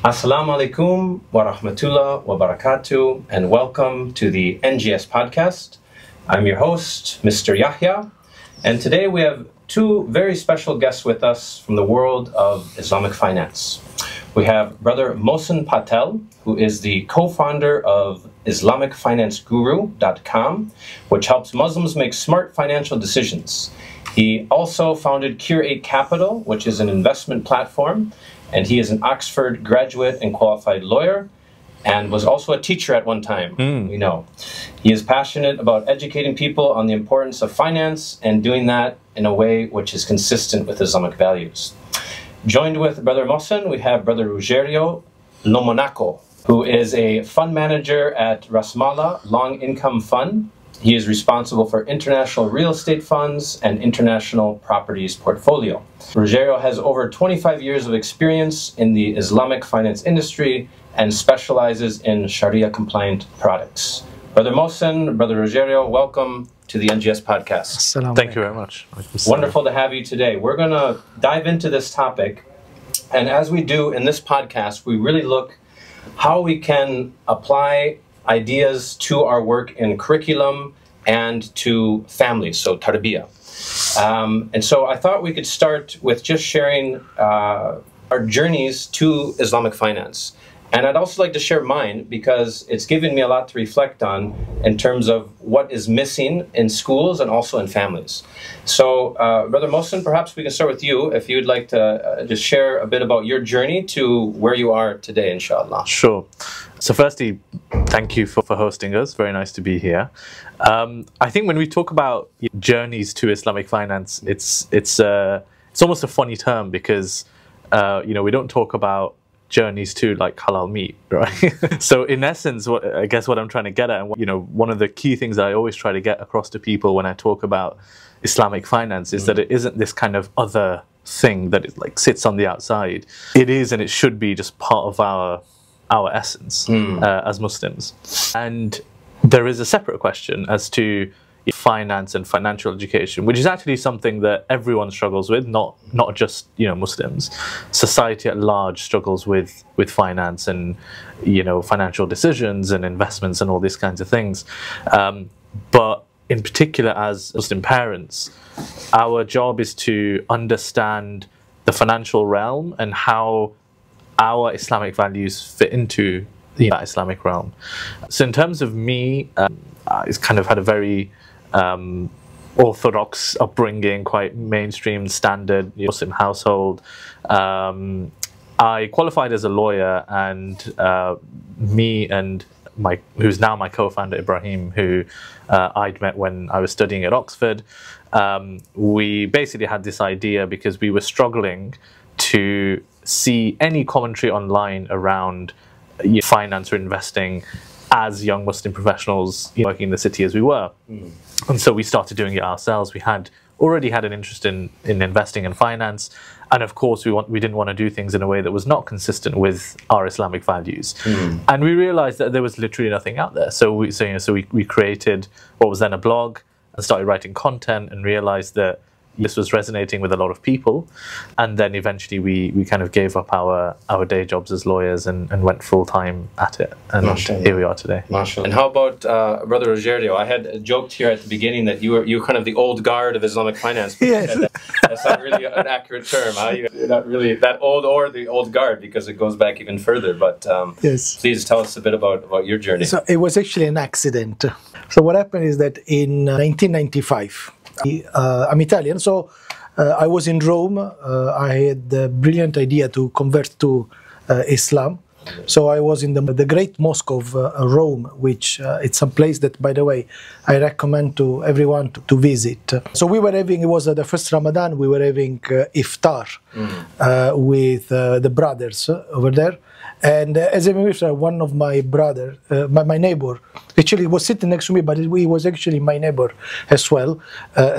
Assalamu alaikum wa rahmatullah wa barakatuh, and welcome to the NGS Podcast. I'm your host, Mr. Yahia, and today we have two very special guests with us from the world of Islamic finance. We have Brother Mohsen Patel, who is the co-founder of Islamic Finance Guru.com, which helps Muslims make smart financial decisions. He also founded Cur8 Capital, which is an investment platform, and he is an Oxford graduate and qualified lawyer, and was also a teacher at one time, we know. He is passionate about educating people on the importance of finance and doing that in a way which is consistent with Islamic values. Joined with Brother Mohsen, we have Brother Ruggiero Lomonaco, who is a fund manager at Rasmala Long Income Fund. He is responsible for international real estate funds and international properties portfolio. Ruggiero has over 25 years of experience in the Islamic finance industry and specializes in Sharia-compliant products. Brother Mohsen, Brother Ruggiero, welcome to the NGS Podcast. Thank you very much. Wonderful to have you today. We're going to dive into this topic, and as we do in this podcast, we really look how we can apply ideas to our work in curriculum and to families, so tarbiyah. And so I thought we could start with just sharing our journeys to Islamic finance. And I'd also like to share mine because it's given me a lot to reflect on in terms of what is missing in schools and also in families. So, Brother Mohsen, perhaps we can start with you if you'd like to just share a bit about your journey to where you are today, inshallah. Sure. So firstly, thank you for hosting us. Very nice to be here. I think when we talk about journeys to Islamic finance, it's almost a funny term because we don't talk about journeys to like halal meat, right? So in essence, I guess what I'm trying to get at, and one of the key things that I always try to get across to people when I talk about Islamic finance is that it isn't this kind of other thing that it like sits on the outside. It is, and it should be just part of our essence as Muslims. And there is a separate question as to finance and financial education, which is actually something that everyone struggles with, not just Muslims. Society at large struggles with finance and financial decisions and investments and all these kinds of things. But in particular, as Muslim parents, our job is to understand the financial realm and how our Islamic values fit into that Islamic realm. So in terms of me, I've kind of had a very orthodox upbringing, quite mainstream, standard Muslim household. I qualified as a lawyer, and me and who's now my co-founder Ibrahim, who I'd met when I was studying at Oxford, we basically had this idea because we were struggling to see any commentary online around finance or investing as young Muslim professionals working in the city as we were. And so we started doing it ourselves. We had already had an interest in investing in finance, and of course we didn't want to do things in a way that was not consistent with our Islamic values. And we realized that there was literally nothing out there. So we created what was then a blog and started writing content, and realized that this was resonating with a lot of people. And then eventually we kind of gave up our day jobs as lawyers and went full-time at it. And here we are today. MashaAllah. And how about Brother Ruggiero? I had joked here at the beginning that you're kind of the old guard of Islamic finance. Yes. That's not really an accurate term. Huh? You're not really that old or the old guard, because it goes back even further. But yes. Please tell us a bit about your journey. So it was actually an accident. So what happened is that in 1995, I'm Italian, so I was in Rome. I had the brilliant idea to convert to Islam. So I was in the Great Mosque of Rome, which it's a place that, by the way, I recommend to everyone to visit. So we were having, it was the first Ramadan, we were having iftar with the brothers over there. And as a matter, one of my brother, my neighbor, actually was sitting next to me, but he was actually my neighbor as well,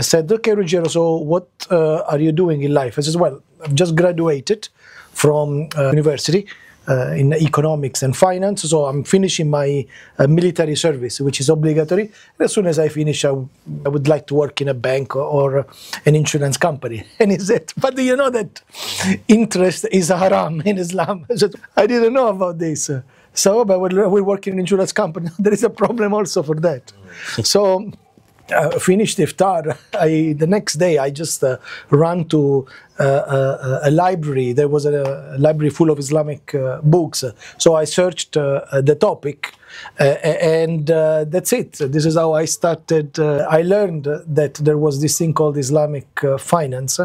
said, okay, Ruggiero, so what are you doing in life? I said, well, I've just graduated from university. in economics and finance. So I'm finishing my military service, which is obligatory. As soon as I finish, I would like to work in a bank or an insurance company. And he said, but do you know that interest is haram in Islam? I said, I didn't know about this. So, but we work in an insurance company. There is a problem also for that. So, finished iftar. The next day, I just ran to a library. There was a library full of Islamic books. So I searched the topic, and that's it. This is how I started. I learned that there was this thing called Islamic finance,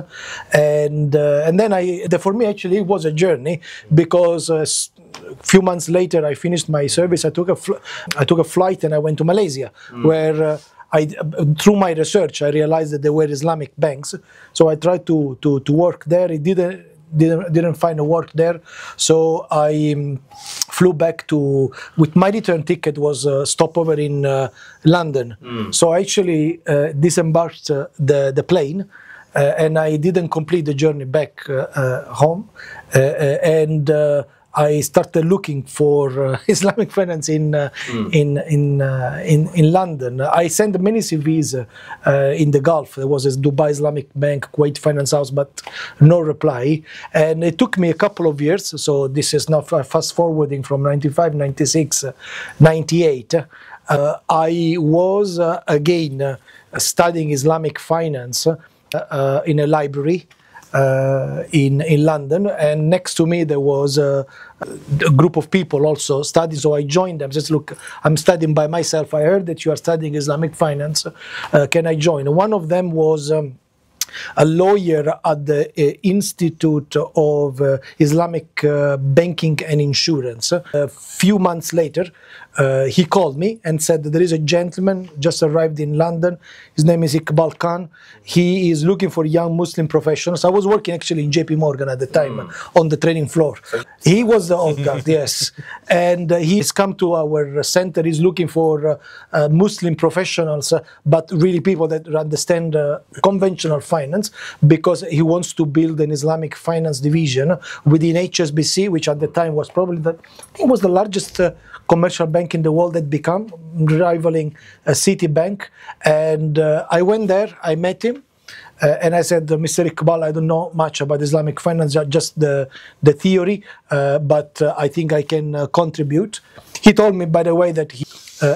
and then for me actually it was a journey, because a few months later I finished my service. I took a flight and I went to Malaysia, where through my research, I realized that there were Islamic banks. So I tried to work there. It didn't find a work there. So I flew back with my return ticket was a stopover in London. So I actually disembarked the plane. And I didn't complete the journey back home. I started looking for Islamic finance in London. I sent many CVs in the Gulf. There was a Dubai Islamic Bank, Cur8 Finance House, but no reply. And it took me a couple of years. So this is now fast forwarding from 95, 96, 98. I was again studying Islamic finance in a library in London, and next to me there was a group of people also studying, so I joined them. Just look, I'm studying by myself. I heard that you are studying Islamic finance. Can I join? One of them was a lawyer at the Institute of Islamic Banking and Insurance. A few months later, he called me and said that there is a gentleman just arrived in London. His name is Iqbal Khan. He is looking for young Muslim professionals. I was working actually in JP Morgan at the time on the training floor. He was the old guard, yes. And he's come to our center. He's looking for Muslim professionals, but really people that understand conventional finance, because he wants to build an Islamic finance division within HSBC, which at the time was probably I think was the largest commercial bank in the world, that become rivaling Citibank. And I went there, I met him, and I said, Mr. Iqbal, I don't know much about Islamic finance, just the theory, but I think I can contribute. He told me, by the way, that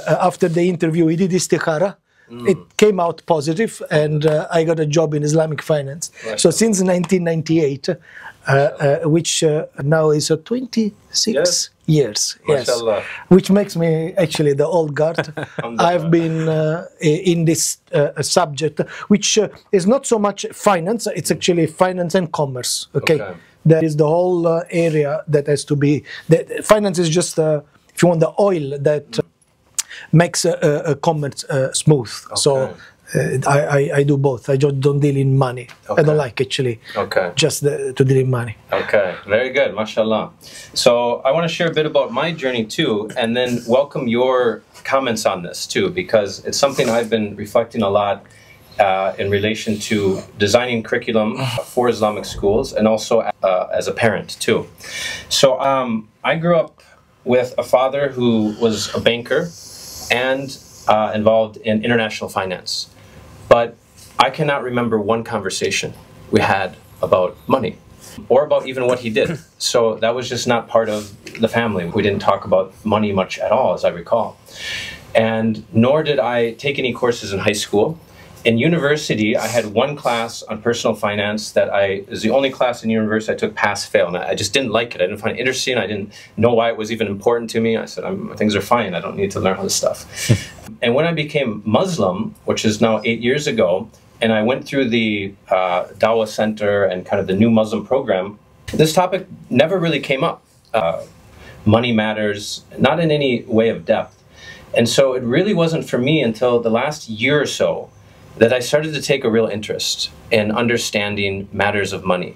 after the interview, he did istikhara. It came out positive, and I got a job in Islamic finance. Right. So since 1998, which now is 26 years, yes, which makes me actually the old guard. I've been in this subject, which is not so much finance, it's actually finance and commerce, okay? That is the whole area that has to be, finance is just, if you want, the oil that makes a commerce smooth. Okay. So I do both. I just don't deal in money. Okay. I don't like actually just to deal in money. Okay, very good, mashallah. So I want to share a bit about my journey too, and then welcome your comments on this too, because it's something I've been reflecting a lot in relation to designing curriculum for Islamic schools, and also as a parent too. So I grew up with a father who was a banker and involved in international finance. But I cannot remember one conversation we had about money, or about even what he did. So that was just not part of the family. We didn't talk about money much at all, as I recall. And nor did I take any courses in high school. In university, I had one class on personal finance that is the only class in university I took pass-fail, and I just didn't like it. I didn't find it interesting. I didn't know why it was even important to me. I said, things are fine. I don't need to learn all this stuff. And when I became Muslim, which is now 8 years ago, and I went through the Dawah Center and kind of the new Muslim program, this topic never really came up. Money matters, not in any way of depth. And so it really wasn't for me until the last year or so that I started to take a real interest in understanding matters of money.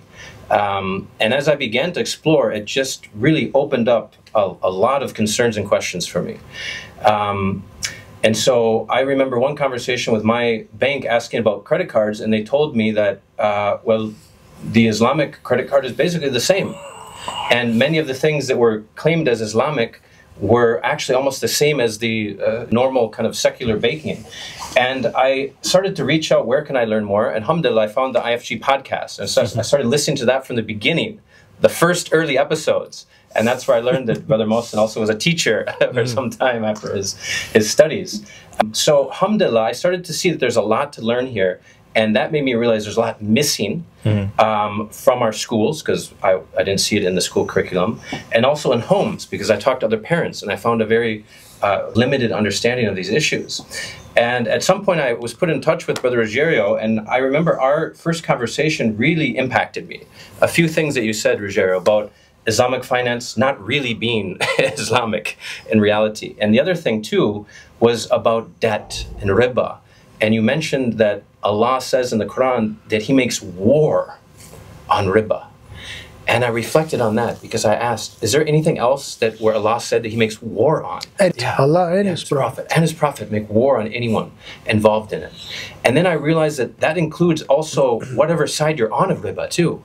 And as I began to explore, it just really opened up a lot of concerns and questions for me. And so I remember one conversation with my bank asking about credit cards, and they told me that, well, the Islamic credit card is basically the same. And many of the things that were claimed as Islamic were actually almost the same as the normal kind of secular baking. And I started to reach out, where can I learn more? And alhamdulillah, I found the IFG podcast. And so I started listening to that from the beginning, the first early episodes. And that's where I learned that Brother Mohsen also was a teacher for some time after his studies. So alhamdulillah, I started to see that there's a lot to learn here. And that made me realize there's a lot missing from our schools, because I didn't see it in the school curriculum, and also in homes, because I talked to other parents and I found a very limited understanding of these issues. And at some point I was put in touch with Brother Ruggiero, and I remember our first conversation really impacted me. A few things that you said, Ruggiero, about Islamic finance not really being Islamic in reality. And the other thing too was about debt and Reba. And you mentioned that Allah says in the Quran that He makes war on Reba. And I reflected on that because I asked, is there anything else that where Allah said that He makes war on? Allah and His Prophet. And His Prophet make war on anyone involved in it. And then I realized that that includes also whatever side you're on of Reba too.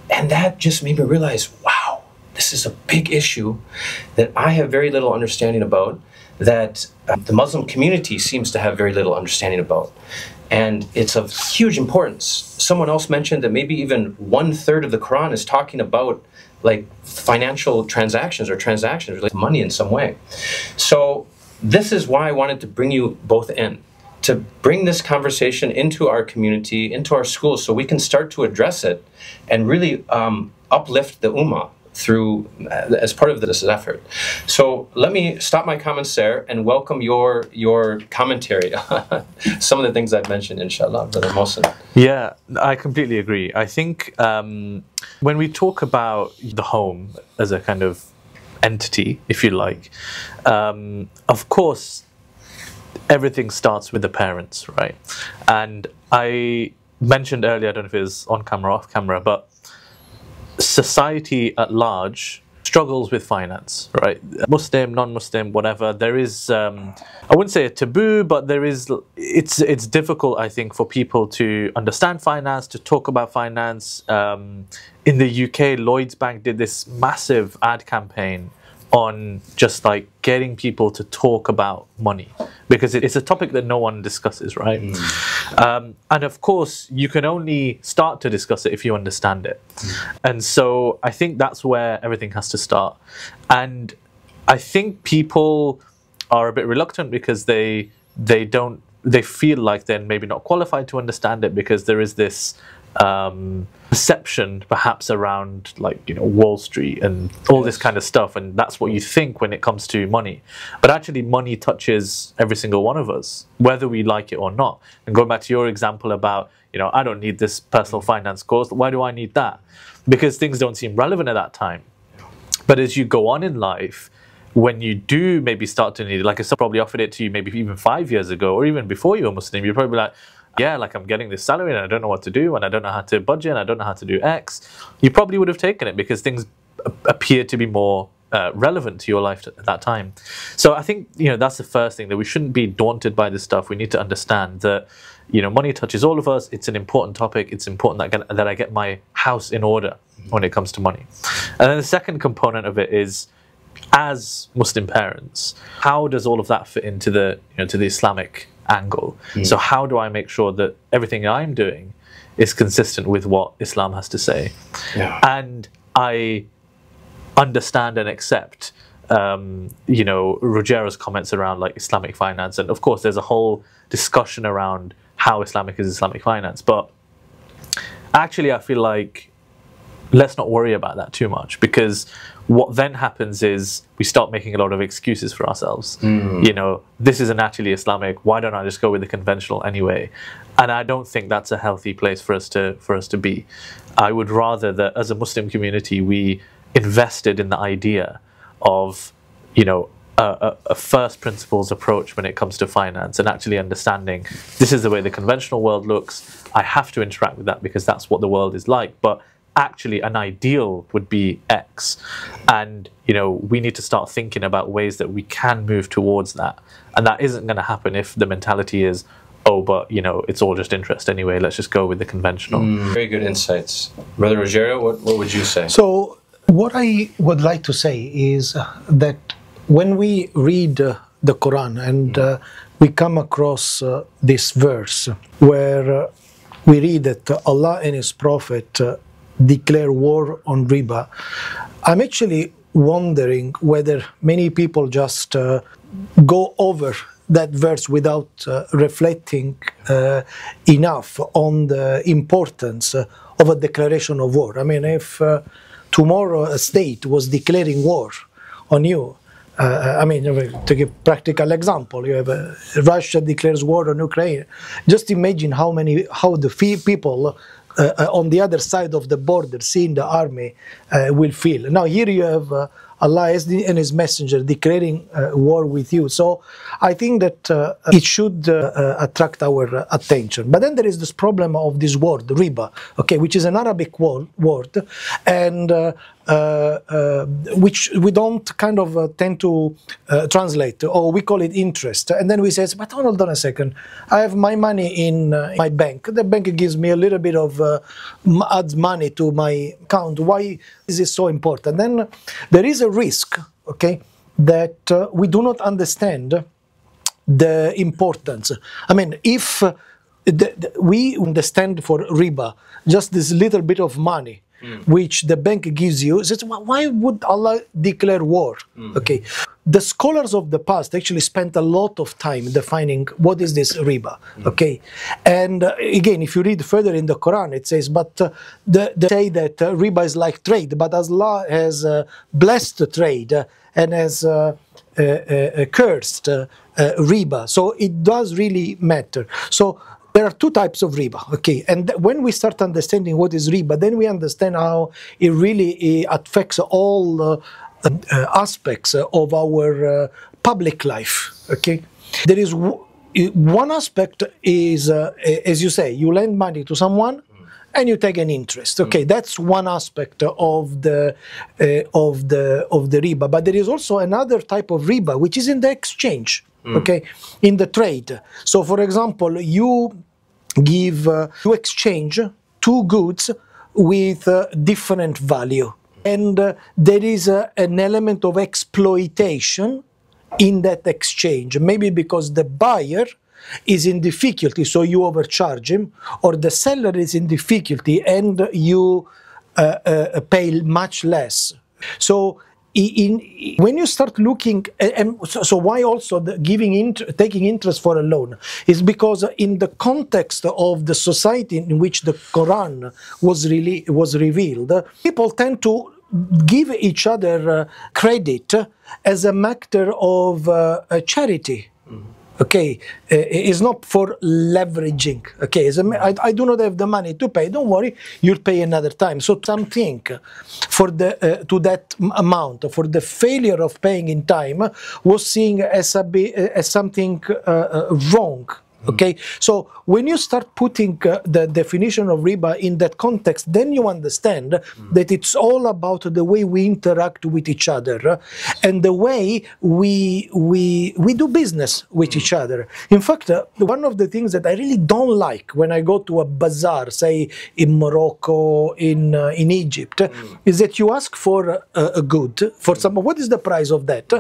And that just made me realize, wow, this is a big issue that I have very little understanding about, that the Muslim community seems to have very little understanding about. And it's of huge importance. Someone else mentioned that maybe even 1/3 of the Quran is talking about like financial transactions or transactions like money in some way. So this is why I wanted to bring you both in, to bring this conversation into our community, into our schools, so we can start to address it and really uplift the ummah through as part of this effort. So let me stop my comments there and welcome your commentary on some of the things I've mentioned, inshallah, Brother Mohsen. Yeah, I completely agree. I think when we talk about the home as a kind of entity, if you like, of course, everything starts with the parents, right? And I mentioned earlier, I don't know if it was on camera or off camera, but society at large struggles with finance, right? Muslim, non-Muslim, whatever. There is, I wouldn't say a taboo, but there is. It's difficult, I think, for people to understand finance, to talk about finance. In the UK, Lloyds Bank did this massive ad campaign on just like getting people to talk about money, because it's a topic that no one discusses, right? And of course, you can only start to discuss it if you understand it. And so I think that's where everything has to start. And I think people are a bit reluctant because they feel like they're maybe not qualified to understand it, because there is this perception perhaps around, like, you know, Wall Street and all this kind of stuff, and that's what you think when it comes to money. But actually money touches every single one of us, whether we like it or not. And going back to your example about, you know, I don't need this personal finance course, why do I need that? Because things don't seem relevant at that time. But as you go on in life, when you do maybe start to need it, like I probably offered it to you maybe even 5 years ago, or even before you were Muslim, you're probably like, yeah, like I'm getting this salary and I don't know what to do, and I don't know how to budget, and I don't know how to do X. You probably would have taken it because things appear to be more relevant to your life at that time. So I think, you know, that's the first thing, that we shouldn't be daunted by this stuff. We need to understand that, you know, money touches all of us. It's an important topic. It's important that I get my house in order when it comes to money. And then the second component of it is, as Muslim parents, how does all of that fit into the, you know, to the Islamic angle? So how do I make sure that everything I'm doing is consistent with what Islam has to say? And I understand and accept, you know, Ruggiero's comments around like Islamic finance, and of course there's a whole discussion around how Islamic is Islamic finance, but actually I feel like let's not worry about that too much, because what then happens is we start making a lot of excuses for ourselves. You know, this isn't actually Islamic, why don't I just go with the conventional anyway? And I don't think that's a healthy place for us to be. I would rather that as a Muslim community we invested in the idea of, you know, a first principles approach when it comes to finance, and actually understanding this is the way the conventional world looks. I have to interact with that because that's what the world is like, but actually an ideal would be X, and, you know, we need to start thinking about ways that we can move towards that. And that isn't going to happen if the mentality is, oh, but, you know, it's all just interest anyway, let's just go with the conventional. Very good insights. Brother Ruggiero, what would you say? So What I would like to say is that when we read the Quran and we come across this verse where we read that Allah and His Prophet declare war on riba, I'm actually wondering whether many people just go over that verse without reflecting enough on the importance of a declaration of war. I mean, if tomorrow a state was declaring war on you, I mean, to give a practical example, you have Russia declares war on Ukraine. Just imagine how the people on the other side of the border, seeing the army, will feel. Now here you have Allah and His Messenger declaring war with you. So I think that it should attract our attention. But then there is this problem of this word, riba, okay, which is an Arabic word, and which we don't kind of tend to translate, or we call it interest. And then we say, but hold on a second, I have my money in my bank. The bank gives me a little bit of adds money to my account. Why is it so important? Then there is a risk, okay, that we do not understand the importance. I mean, if we understand for riba just this little bit of money which the bank gives you, says, why would Allah declare war? Okay, the scholars of the past actually spent a lot of time defining what is this riba. Okay, and again, if you read further in the Quran, it says, but they say that riba is like trade, but Allah has blessed trade and has cursed riba. So it does really matter. So there are two types of riba, okay, and when we start understanding what is riba, then we understand how it really affects all aspects of our public life, okay. There is one aspect is, as you say, you lend money to someone and you take an interest, okay, that's one aspect of the riba. But there is also another type of riba, which is in the exchange, okay, in the trade. So, for example, you exchange two goods with different value, and there is an element of exploitation in that exchange. Maybe because the buyer is in difficulty, so you overcharge him, or the seller is in difficulty and you pay much less. So when you start looking, so why also taking interest for a loan is because in the context of the society in which the Quran was revealed, people tend to give each other credit as a matter of charity. Okay, it's not for leveraging. Okay, I do not have the money to pay. Don't worry, you'll pay another time. So something for to that amount, for the failure of paying in time, was seen as something wrong. Okay, so when you start putting the definition of riba in that context, then you understand that it's all about the way we interact with each other and the way we do business with each other. In fact, one of the things that I really don't like when I go to a bazaar, say in Morocco, in Egypt, is that you ask for a good, for some, what is the price of that?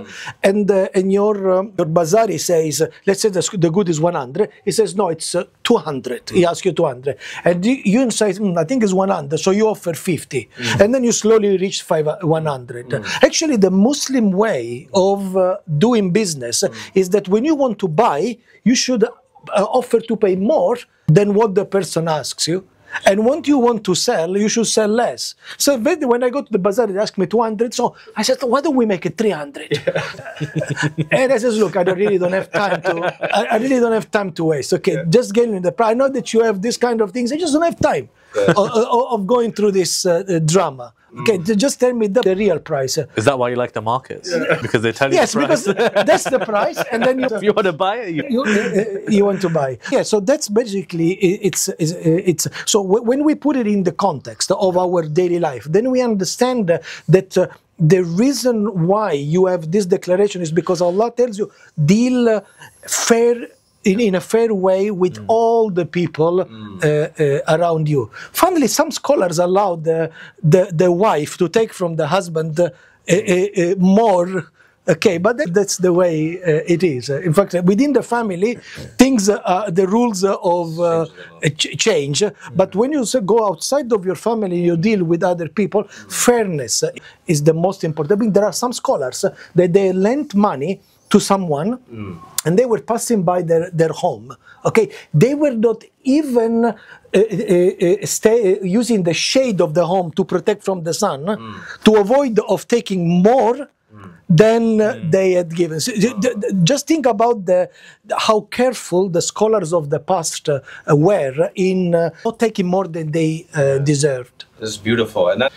And your bazaar says, let's say the good is 100. He says, no, it's 200. He asks you 200. And you say, I think it's 100, so you offer 50. And then you slowly reach 100. Actually, the Muslim way of doing business is that when you want to buy, you should offer to pay more than what the person asks you. And when you want to sell, you should sell less. So when I go to the bazaar, they ask me 200. So I said, why don't we make it 300? And I says, look, I really don't have time to. I really don't have time to waste. Okay, just get me the price. I know that you have this kind of things. I just don't have time of going through this drama. Okay, just tell me the real price. Is that why you like the markets? Because they tell you the price? Yes, because that's the price, and then if you want to buy it, you want to buy. Yeah, so that's basically it's. So when we put it in the context of our daily life, then we understand that the reason why you have this declaration is because Allah tells you deal fair in a fair way with all the people around you. Finally, some scholars allow the wife to take from the husband more. Okay, but that's the way it is. In fact, within the family, things, the rules of change. But when you go outside of your family, you deal with other people, fairness is the most important. I mean, there are some scholars that they lent money to someone and they were passing by their home. Okay, they were not even using the shade of the home to protect from the sun, to avoid of taking more than they had given. So, just think about how careful the scholars of the past were in not taking more than they deserved. This is beautiful, and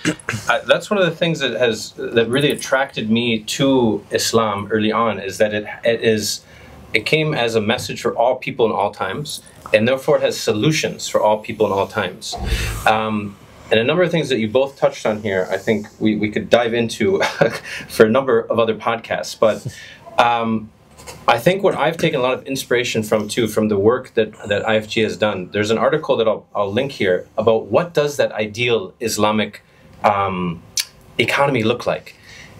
that's one of the things that really attracted me to Islam early on, is that it came as a message for all people in all times, and therefore it has solutions for all people in all times. And a number of things that you both touched on here, I think we could dive into for a number of other podcasts. But I think what I've taken a lot of inspiration from the work that IFG has done. There's an article that I'll link here about what does that ideal Islamic economy look like.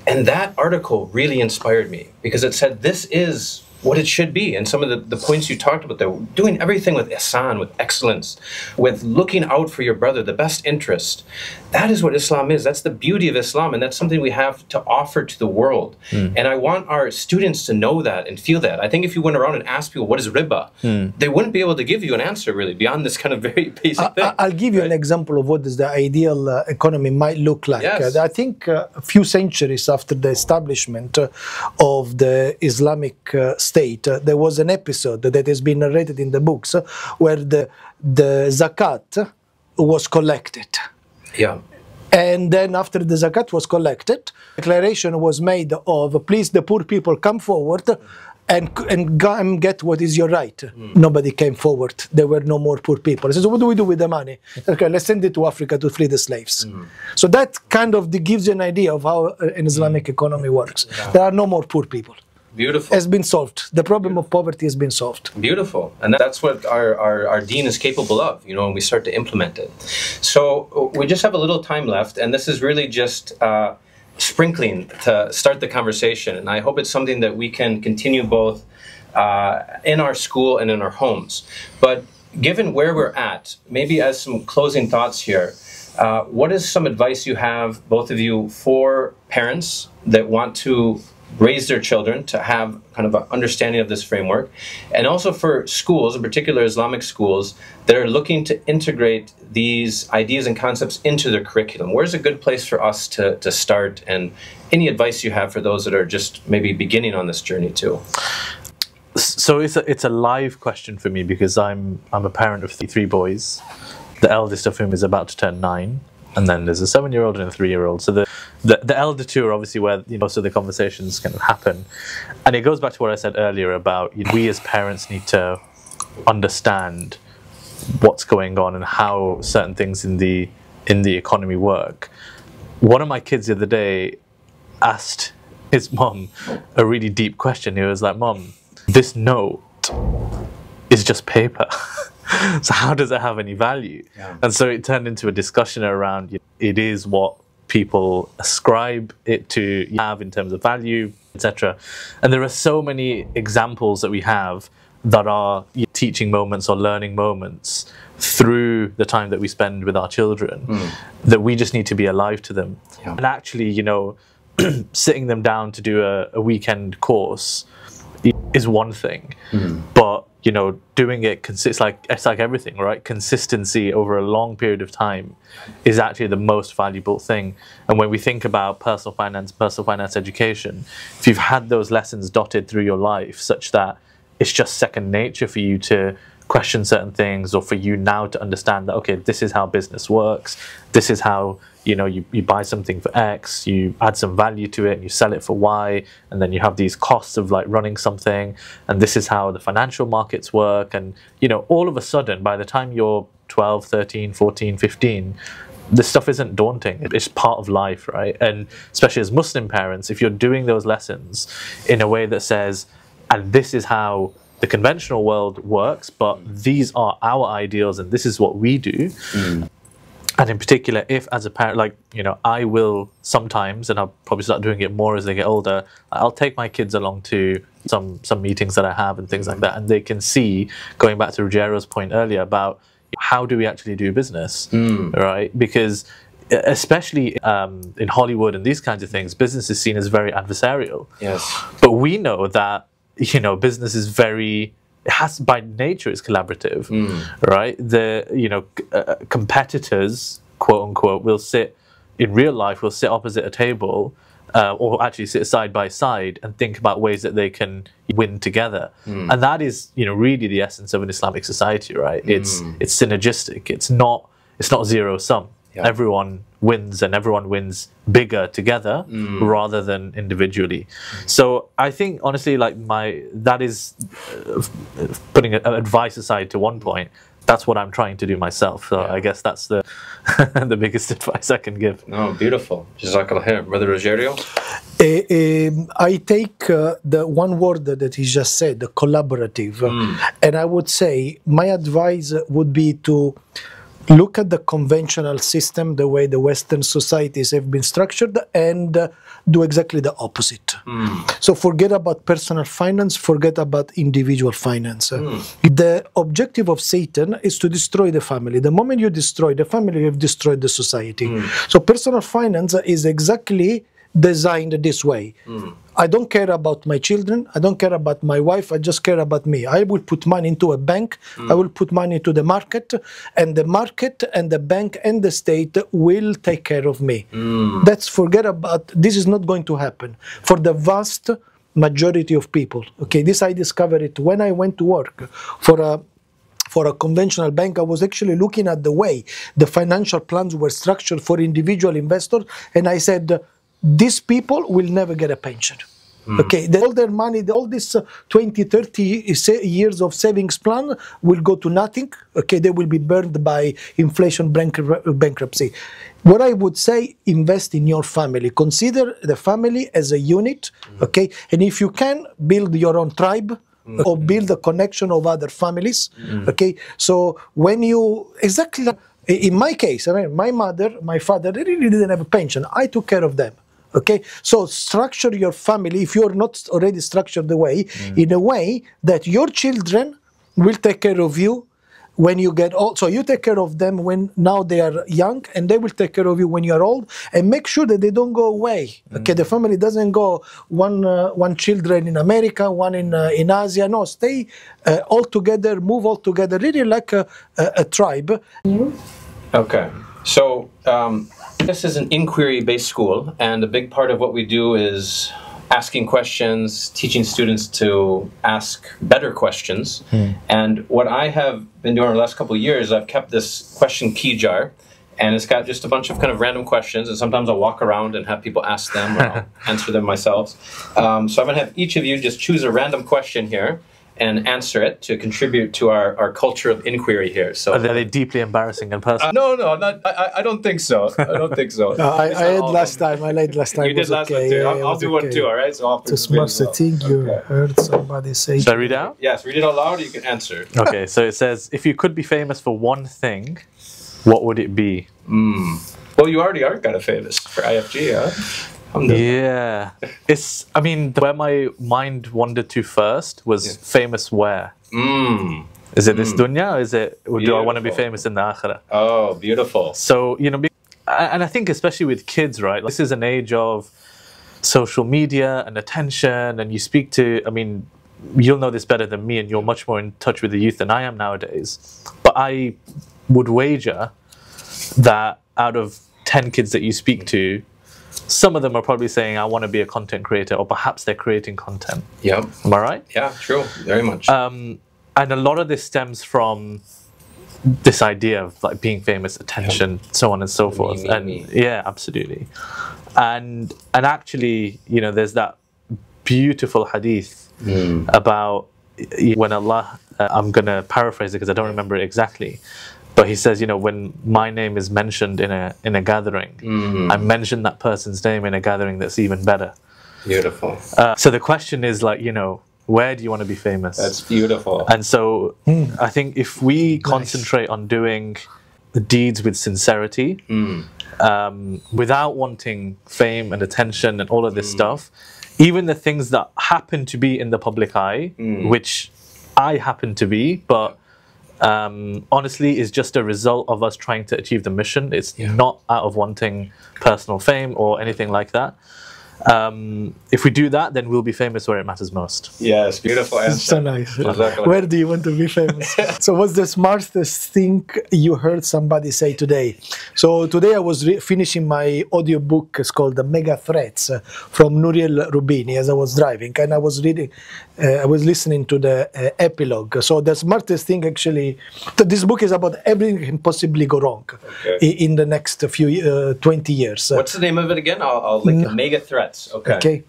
And that article really inspired me, because it said this is what it should be. And some of the points you talked about there, doing everything with ihsan, with excellence, with looking out for your brother, the best interest. That is what Islam is. That's the beauty of Islam, and that's something we have to offer to the world. And I want our students to know that and feel that. I think if you went around and asked people, what is Reba? They wouldn't be able to give you an answer, really, beyond this kind of very basic thing. I'll give you an example of what the ideal economy might look like. Yes. I think a few centuries after the establishment of the Islamic State, there was an episode that has been narrated in the books where the zakat was collected. Yeah. And then after the zakat was collected, declaration was made of, please, the poor people, come forward and get what is your right. Nobody came forward. There were no more poor people. So what do we do with the money? Okay, let's send it to Africa to free the slaves. So that kind of gives you an idea of how an Islamic economy works. There are no more poor people. Beautiful. Has been solved. The problem of poverty has been solved. Beautiful. And that's what our deen is capable of, when we start to implement it. So we just have a little time left, and this is really just sprinkling to start the conversation. And I hope it's something that we can continue both in our school and in our homes. But given where we're at, maybe as some closing thoughts here, what is some advice you have, both of you, for parents that want to raise their children to have kind of an understanding of this framework, and also for schools, in particular Islamic schools, that are looking to integrate these ideas and concepts into their curriculum? Where's a good place for us to start, and any advice you have for those that are just maybe beginning on this journey too? So it's a live question for me, because I'm a parent of three boys, the eldest of whom is about to turn 9. And then there's a 7-year-old and a 3-year-old. So the elder two are obviously where most of the conversations can happen. And it goes back to what I said earlier about we as parents need to understand what's going on and how certain things in the economy work. One of my kids the other day asked his mom a really deep question. He was like, "Mom, this note is just paper." So how does it have any value? Yeah. And so it turned into a discussion around it is what people ascribe it to have in terms of value, etc. And there are so many examples that we have that are teaching moments or learning moments through the time that we spend with our children, that we just need to be alive to them. Yeah. And actually, sitting them down to do a weekend course is one thing, but doing it, it's like everything, right? Consistency over a long period of time is actually the most valuable thing. And when we think about personal finance education, if you've had those lessons dotted through your life such that it's just second nature for you to question certain things, or for you now to understand that, okay, this is how business works, this is how you buy something for X, you add some value to it, and you sell it for Y, and then you have these costs of running something, and this is how the financial markets work. And all of a sudden, by the time you're 12, 13, 14, 15, this stuff isn't daunting. It's part of life, right? And especially as Muslim parents, if you're doing those lessons in a way that says, and this is how the conventional world works, but these are our ideals and this is what we do. And in particular, if as a parent, like, you know, I will sometimes, and I'll probably start doing it more as they get older, I'll take my kids along to some meetings that I have and things like that. And they can see, going back to Ruggiero's point earlier about how do we actually do business, right? Because especially in Hollywood and these kinds of things, business is seen as very adversarial. Yes. But we know that, you know, business is very, it has, by nature, it's collaborative, right? The, you know, competitors, quote unquote, will sit in real life, will sit opposite a table, or actually sit side by side and think about ways that they can win together. And that is, you know, really the essence of an Islamic society, right? It's synergistic. It's not zero sum. Yeah. Everyone wins, and everyone wins bigger together rather than individually. So I think, honestly, like that is putting advice aside to one point. That's what I'm trying to do myself. So I guess that's the the biggest advice I can give. Oh, beautiful. Jazakallah khair. Brother Ruggiero? I take the one word that he just said, the collaborative. And I would say my advice would be to look at the conventional system, the way the Western societies have been structured, and do exactly the opposite. So forget about personal finance, forget about individual finance. The objective of Satan is to destroy the family. The moment you destroy the family, you have destroyed the society. So personal finance is exactly designed this way. I don't care about my children, I don't care about my wife, I just care about me. I will put money into a bank, I will put money into the market and the bank and the state will take care of me. That's, forget about, this is not going to happen for the vast majority of people. Okay, this I discovered it when I went to work for a conventional bank. I was actually looking at the way the financial plans were structured for individual investors, and I said, these people will never get a pension. Okay, all their money, all this 20, 30 years of savings plan will go to nothing. Okay, they will be burned by inflation, bankruptcy. What I would say, invest in your family. Consider the family as a unit. Okay, and if you can, build your own tribe, or build a connection of other families. Okay, so when you, exactly, in my case, I mean, my mother, my father, they really didn't have a pension. I took care of them. Okay, so structure your family, if you're not already structured the way, in a way that your children will take care of you when you get old. So you take care of them when now they are young, and they will take care of you when you're old, and make sure that they don't go away. Okay, the family doesn't go one children in America, one in Asia. No, stay all together, move all together, really like a tribe. Okay, so this is an inquiry-based school, and a big part of what we do is asking questions, teaching students to ask better questions. And what I have been doing over the last couple of years, I've kept this question key jar, and it's got just a bunch of kind of random questions, and sometimes I'll walk around and have people ask them, or I'll answer them myself. So I'm going to have each of you just choose a random question here and answer it to contribute to our culture of inquiry here. So are they deeply embarrassing and personal? No, not. I don't think so. I don't think so. I had last time. I laid last time. You did last one too. I'll do one too. All right. So I'll it's the thing you heard somebody say. Should I read it out? Yes, read it out loud. You can answer. Okay. So it says, if you could be famous for one thing, what would it be? Well, you already are kind of famous for IFG, huh? Yeah, it's, I mean, where my mind wandered to first was famous where? Is it this dunya, or is it, do I want to be famous in the akhirah? Oh, beautiful. So, you know, and I think especially with kids, right, this is an age of social media and attention, and you speak to, I mean, you'll know this better than me, and you're much more in touch with the youth than I am nowadays, but I would wager that out of 10 kids that you speak to, some of them are probably saying, I want to be a content creator, or perhaps they're creating content. Yep. Am I right? Yeah, true. Very much. And a lot of this stems from this idea of like being famous, attention, so on and so forth. Me. Yeah, absolutely. And actually, you know, there's that beautiful hadith about when Allah, I'm going to paraphrase it because I don't remember it exactly, but he says, you know, when my name is mentioned in a gathering, I mention that person's name in a gathering that's even better. Beautiful. So the question is, like, you know, where do you want to be famous? That's beautiful. And so I think if we concentrate on doing the deeds with sincerity, without wanting fame and attention and all of this stuff, even the things that happen to be in the public eye, which I happen to be, but honestly is just a result of us trying to achieve the mission. It's not out of wanting personal fame or anything like that. If we do that, then we'll be famous where it matters most. Yes, beautiful answer. So nice. Where do you want to be famous? So what's the smartest thing you heard somebody say today? So today I was finishing my audiobook. It's called The Mega Threats from Nouriel Roubini as I was driving, and I was reading, I was listening to the epilogue. So the smartest thing actually, this book is about everything can possibly go wrong in the next few 20 years. What's the name of it again? I'll link it. Mega Threats. Okay.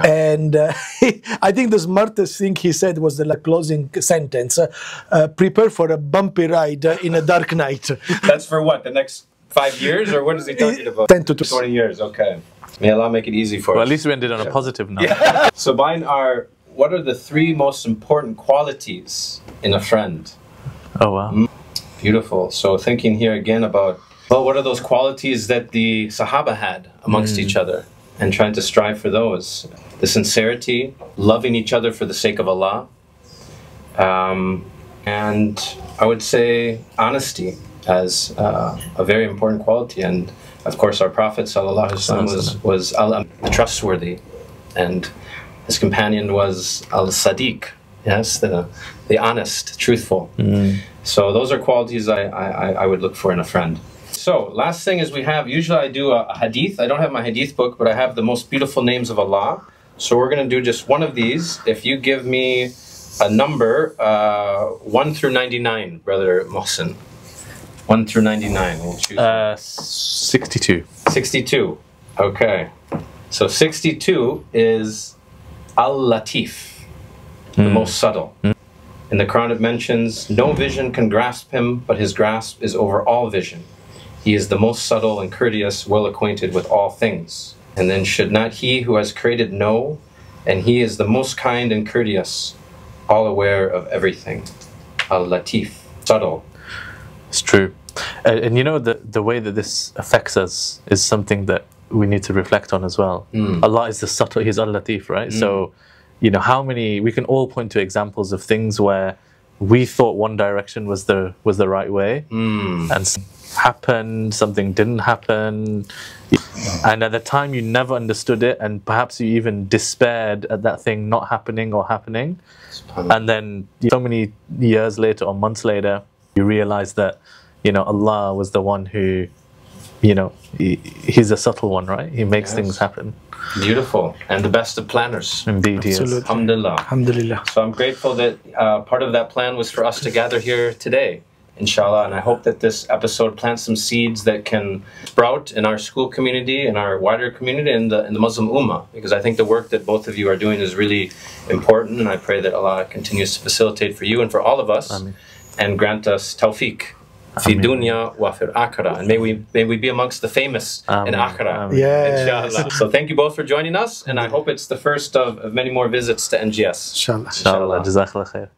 And I think the smartest thing he said was the closing sentence, prepare for a bumpy ride in a dark night. That's for what, the next 5 years, or what is he talking about? 10 to 20 years, okay. May Allah make it easy for us. Well, at least we ended on a positive note. So what are the 3 most important qualities in a friend? Oh, wow. Beautiful. So thinking here again about, well, what are those qualities that the Sahaba had amongst each other? And trying to strive for those. The sincerity, loving each other for the sake of Allah, and I would say honesty as a very important quality. And of course our Prophet ﷺ was trustworthy, and his companion was al-Sadiq, yes, the honest, truthful. So those are qualities I would look for in a friend. So, last thing is usually I do a hadith. I don't have my hadith book, but I have the most beautiful names of Allah. So we're going to do just one of these. If you give me a number, 1 through 99, Brother Mohsen. 1 through 99, we'll choose. 62. 62, okay. So 62 is Al-Latif, the most subtle. In the Quran it mentions, no vision can grasp him, but his grasp is over all vision. He is the most subtle and courteous, well acquainted with all things. And then should not he who has created know? And he is the most kind and courteous, all aware of everything. Al-Latif, subtle. It's true. And you know, the way that this affects us is something that we need to reflect on as well. Allah is the subtle, He's Al-Latif, right? So, you know, we can all point to examples of things where we thought one direction was the right way, and happened, something didn't happen, and at the time you never understood it, and perhaps you even despaired at that thing not happening or happening, and then so many years later or months later you realize that, you know, Allah was the one who, you know, He's a subtle one, right? He makes things happen. Beautiful. And the best of planners. Indeed, he is. Alhamdulillah. Alhamdulillah. So I'm grateful that part of that plan was for us to gather here today, inshallah, and I hope that this episode plants some seeds that can sprout in our school community, in our wider community, in the Muslim Ummah, because I think the work that both of you are doing is really important, and I pray that Allah continues to facilitate for you and for all of us. Ameen. And grant us tawfiq fi dunya wa fil akhirah, and may we be amongst the famous in akhirah. Inshallah. So thank you both for joining us, and I hope it's the first of many more visits to NGS. Inshallah. Inshallah. Jazakallah khair.